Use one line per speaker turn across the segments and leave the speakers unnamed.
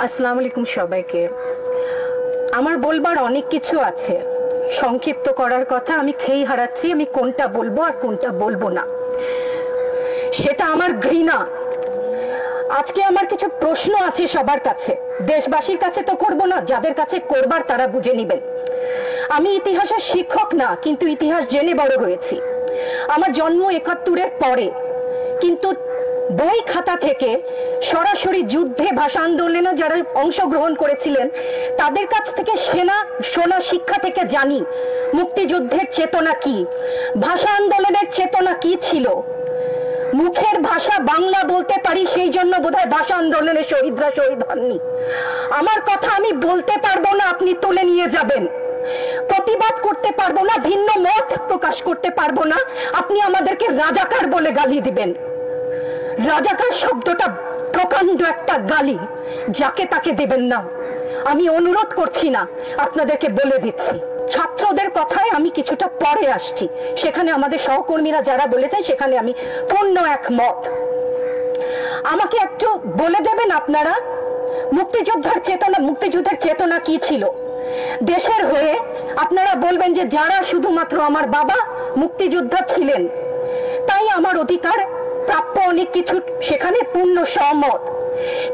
আসসালামু আলাইকুম সবাইকে। আমার বলবার অনেক কিছু আছে, সংক্ষিপ্ত করার কথা আমি খেই হারাচ্ছি আমি কোনটা বলবো আর কোনটা বলবো না, সেটা আমার ঘৃণা। আজকে আমার কিছু প্রশ্ন আছে সবার কাছে, দেশবাসীর কাছে তো করব না, যাদের কাছে করবার তারা বুঝে নেবেন। আমি ইতিহাসের শিক্ষক না, কিন্তু ইতিহাস জেনে বড় হয়েছি। আমার জন্ম ৭১-এর পরে, কিন্তু বই খাতা থেকে সরাসরি যুদ্ধে ভাষা আন্দোলনে যারা অংশগ্রহণ করেছিলেন তাদের কাছ থেকে শোনা শিক্ষা থেকে জানি মুক্তিযুদ্ধের চেতনা কি, ভাষা আন্দোলনের চেতনা কি ছিল। মুখের ভাষা বাংলা বলতে পারি, সেই জন্য বোধহয় ভাষা আন্দোলনের শহীদরা শহীদ হননি। আমার কথা আমি বলতে পারবো না, আপনি তুলে নিয়ে যাবেন। প্রতিবাদ করতে পারবো না, ভিন্ন মত প্রকাশ করতে পারবো না, আপনি আমাদেরকে রাজাকার বলে গালি দিবেন। রাজাকার শব্দটা প্রকাণ্ড একটা গালি, যাকে তাকে দেবেন না। আমি অনুরোধ করছি না, আপনাদেরকে বলে দিচ্ছি। ছাত্রদের কথায় আমি কিছুটা পরে আসছি, সেখানে আমাদের সহকর্মীরা যারা বলেছে সেখানে আমি পূর্ণ একমত। আমাকে একটু বলে দেবেন আপনারা, মুক্তিযুদ্ধের চেতনা কি ছিল দেশের হয়ে। আপনারা বলবেন যে যারা শুধুমাত্র আমার বাবা মুক্তিযোদ্ধা ছিলেন তাই আমার অধিকার প্রাপ্য অনেক কিছু, সেখানে পূর্ণ সহমত।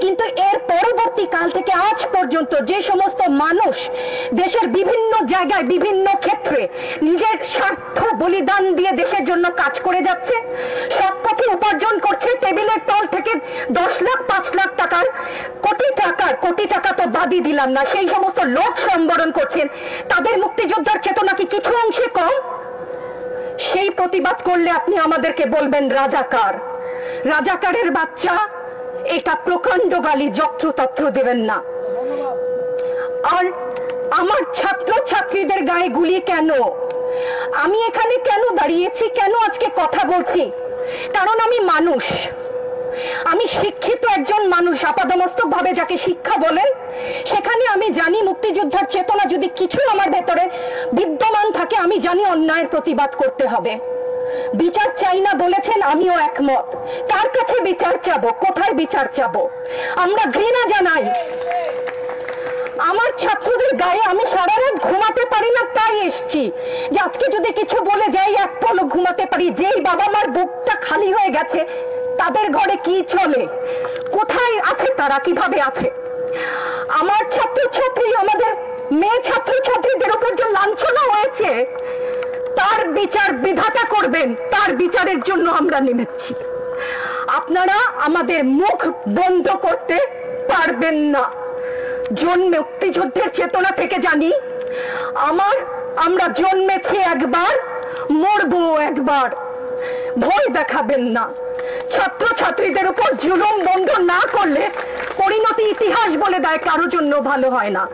কিন্তু এর পরবর্তী কাল থেকে আজ পর্যন্ত যে সমস্ত মানুষ দেশের বিভিন্ন জায়গায় বিভিন্ন ক্ষেত্রে নিজের স্বার্থ বলিদান দিয়ে দেশের জন্য কাজ করে যাচ্ছে, সৎপথে উপার্জন করছে, টেবিলের তল থেকে 10 লাখ 5 লাখ টাকার কোটি টাকা তো বাদই দিলাম না, সেই সমস্ত লোক সম্বরণ করছেন, তাদের মুক্তিযোদ্ধার চেতনা কি কিছু অংশে কম? সেই প্রতিবাদ করলে আপনি আমাদেরকে বলবেন রাজাকার। রাজাকারের বাচ্চা, এটা প্রকাণ্ড গালি, যত্রতত্র দেবেন না। আর আমার ছাত্র ছাত্রীদের গায়ে গুলি কেন? আমি এখানে কেন দাঁড়িয়েছি, কেন আজকে কথা বলছি? কারণ আমি মানুষ, আমি শিক্ষিত একজন মানুষ, আপাদমস্তক ভাবে যাকে শিক্ষা বলেন। সেখানে আমি জানি মুক্তিযোদ্ধার চেতনা যদি কিছু আমার ভেতরে বিদ্যমান থাকে, আমি জানি অন্যায়ের প্রতিবাদ করতে হবে। বিচার চাই না বলেছেন, আমিও একমত। কার কাছে বিচার চাবো, কোথায় বিচার চাবো? আমরা ঘৃণা জানাই। আমার ছাত্রদের গায়ে আমি সারা রাত ঘুমাতে পারি না, তাই এসছি যে আজকে যদি কিছু বলে যাই এক পলক ঘুমাতে পারি। যেই বাবা মার বুকটা খালি হয়ে গেছে, তাদের ঘরে কি চলে, কোথায় আছে তারা, কিভাবে আছে? আমার ছাত্রছাত্রী, আমাদের মেয়ে ছাত্রছাত্রীদের উপর যে লাঞ্ছনা হয়েছে, তার বিচার বিধাতা করবেন, তার বিচারের জন্য আমরা নেমেছি। আপনারা আমাদের মুখ বন্ধ করতে পারবেন না। মুক্তিযুদ্ধের চেতনা থেকে জানি আমরা জন্মেছি একবার, মরবো একবার। ভয় দেখাবেন না। ছাত্র ছাত্রীদের উপর জুলুম বন্ধ না করলে পরিণতি ইতিহাস বলে দেয় কারো জন্য ভালো হয় না।